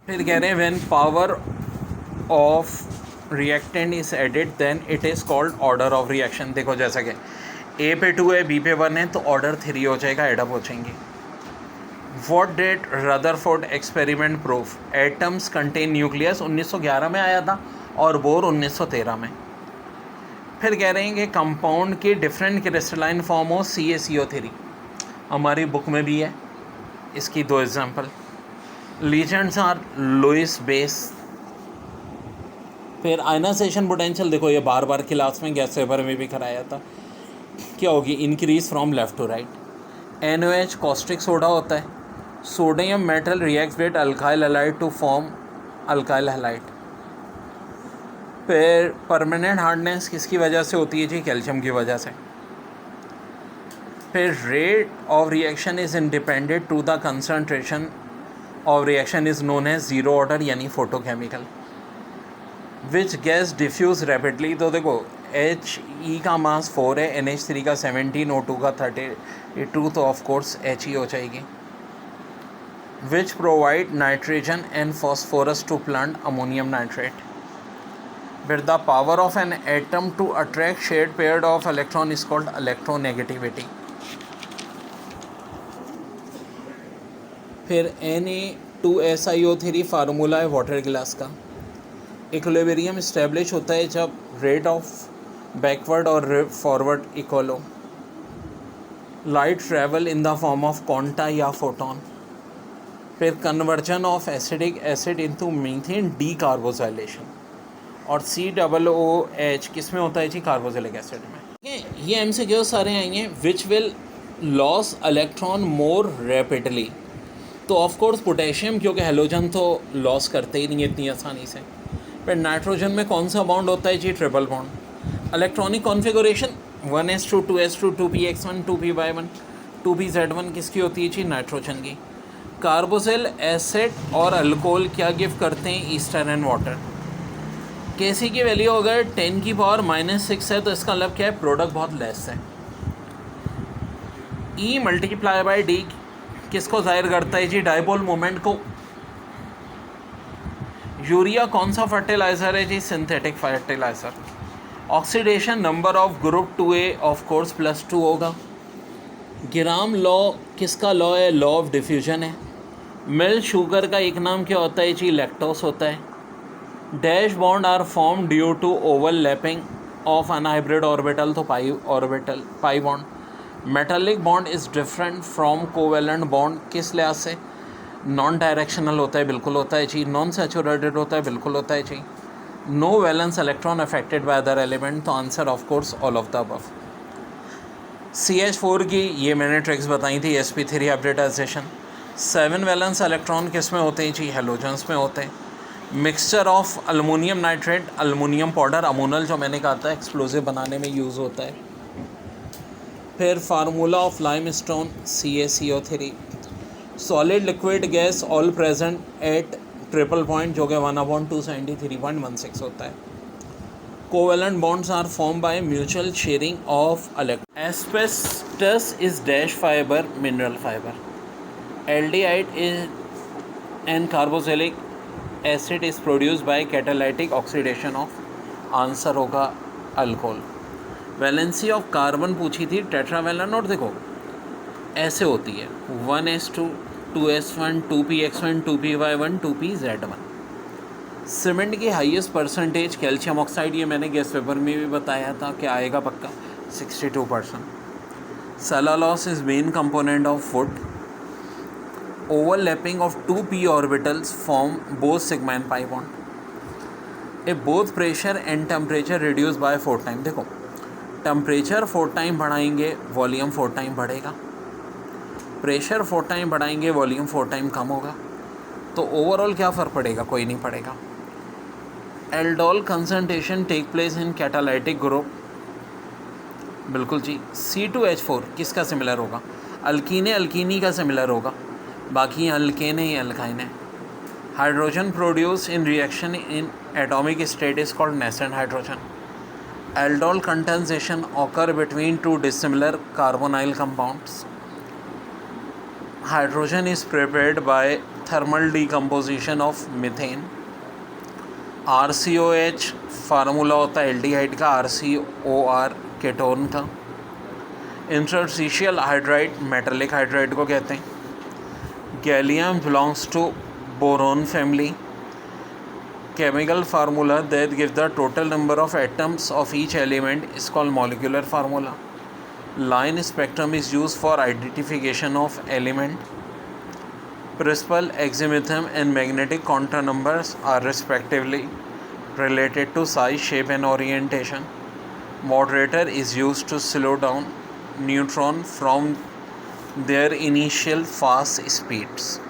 फिर कह रहे हैं when power of reactant is added then it is called order of reaction. देखो जैसा कि ए पे 2 है, बी पे 1 है, तो ऑर्डर 3 हो जाएगा, एडअप हो जाएंगे। What that Rutherford experiment proof atoms contain nucleus 1911 में आया था और बोर 1913 में। फिर कह रहे हैं कि कंपाउंड की डिफरेंट क्रिस्टलाइन फॉर्म हो CaCO3, हमारी बुक में भी है, इसकी 2 example. Ligands are Lewis base. फिर आयनाइजेशन पोटेंशियल, देखो ये बार बार क्लास में गैस पेपर में भी कराया था, क्या होगी, increase from left to right. NaOH caustic soda होता है। Sodium metal reacts with alkyl halide to form alkyl halide. फिर परमानेंट हार्डनेस किसकी वजह से होती है जी, कैल्शियम की वजह से। फिर rate of reaction is independent to the concentration of reaction is known as zero order यानी photochemical. Which gas diffuse rapidly, तो देखो He का मास 4 है, NH3 का 17, O2 का 32, तो ऑफ कोर्स He हो जाएगी। Which provide nitrogen and phosphorus to plant ammonium nitrate. फिर the power of an atom to attract shared paired of electron is called electronegativity. फिर Na2SiO3 फार्मूला है वाटर ग्लास का। Equilibrium establish होता है जब rate of backward और forward equal हो। Light travel in the form of quanta या photon. फिर conversion of acidic acid into methane decarboxylation. और COOH किस में होता है जी, कार्बोक्सिलिक एसिड में। ये MCQ सारे आएंगे। Which will loss electron more rapidly, तो ऑफ कोर्स पोटेशियम, क्योंकि हेलोजन तो लॉस करते ही नहीं इतनी आसानी से। फिर नाइट्रोजन में कौन सा बॉन्ड होता है जी, triple bond. Electronic configuration 1s2 2s2 2px1 2py1 2pz1 किसकी होती है जी, नाइट्रोजन की। कार्बोक्सिल एसिड और अल्कोहल क्या गिव करते हैं, ईस्टर एंड वाटर। Kc की वैल्यू अगर 10⁻⁻6 है तो इसका मतलब क्या है, प्रोडक्ट बहुत लेस है। E मल्टीप्लाई बाई डी किसको जाहिर करता है जी, डाइपोल मोमेंट को। यूरिया कौन सा फर्टिलाइज़र है जी, synthetic fertiliser. Oxidation number of group 2A of course +2 होगा। ग्राम लॉ किसका लॉ है, लॉ ऑफ डिफ्यूजन है। मिल्क शुगर का एक नाम क्या होता है जी, लैक्टोस होता है। Dash bond are form due to overlapping of unhybrid orbital, तो pi bond. Metallic bond is different from covalent bond किस लिहाज से, नॉन डायरेक्शनल होता है, बिल्कुल होता है जी। नॉन सैचुरेटेड होता है, बिल्कुल होता है जी। No valence electron affected by other element, तो answer of course all of the above. CH4 की ये मैंने ट्रिक्स बताई थी, sp3 हाइब्रिडाइजेशन। 7 वैलेंस इलेक्ट्रॉन किस में होते हैं जी, हेलोजन्स में होते हैं। Mixture of aluminium nitrate, aluminium powder, ammonal जो मैंने कहा था एक्सप्लोजिव बनाने में यूज़ होता है। फिर formula of limestone CaCO3। Solid liquid gas all present at triple point जो कि 1/273.16 होता है। Covalent bonds are form by mutual sharing of electron. Asbestos is dash fibre, mineral fibre. Aldehyde is an carboxylic acid is produce by catalytic oxidation of, answer होगा alcohol. Valency of carbon पूछी थी, tetravalent, और देखो ऐसे होती है 1s2 2s1 2px1 2py1 2pz1। Cement की highest percentage calcium oxide, ये मैंने गैस पेपर में भी बताया था कि आएगा पक्का, 62%। Cellulose is main component of wood. Overlapping of 2p orbitals form both sigma and pi bond. A both pressure and temperature reduce by 4 time. देखो टेम्परेचर 4 टाइम बढ़ाएंगे, वॉल्यूम 4 टाइम बढ़ेगा। प्रेशर 4 टाइम बढ़ाएंगे, वॉल्यूम 4 टाइम कम होगा। तो overall क्या फ़र्क पड़ेगा, कोई नहीं पड़ेगा। Aldol concentration take place in catalytic group, बिल्कुल जी। C2H4 किसका सिमिलर होगा, अल्कीने अल्कीनी का सिमिलर होगा, बाकी अल्केन है, अल्काइन है। Hydrogen produce in reaction in atomic state is called nascent hydrogen. Aldol condensation occur between 2 dissimilar carbonyl compounds. Hydrogen is prepared by thermal decomposition of methane. RCOH formula होता है aldehyde का, RCOR ketone का. Interstitial hydride metallic hydride को कहते हैं. Gallium belongs to boron family. Chemical formula that gives the total number of atoms of each element is called molecular formula. Line spectrum is used for identification of element. Principal, azimuthum and magnetic contour numbers are respectively related to size, shape and orientation. Moderator is used to slow down neutron from their initial fast speeds.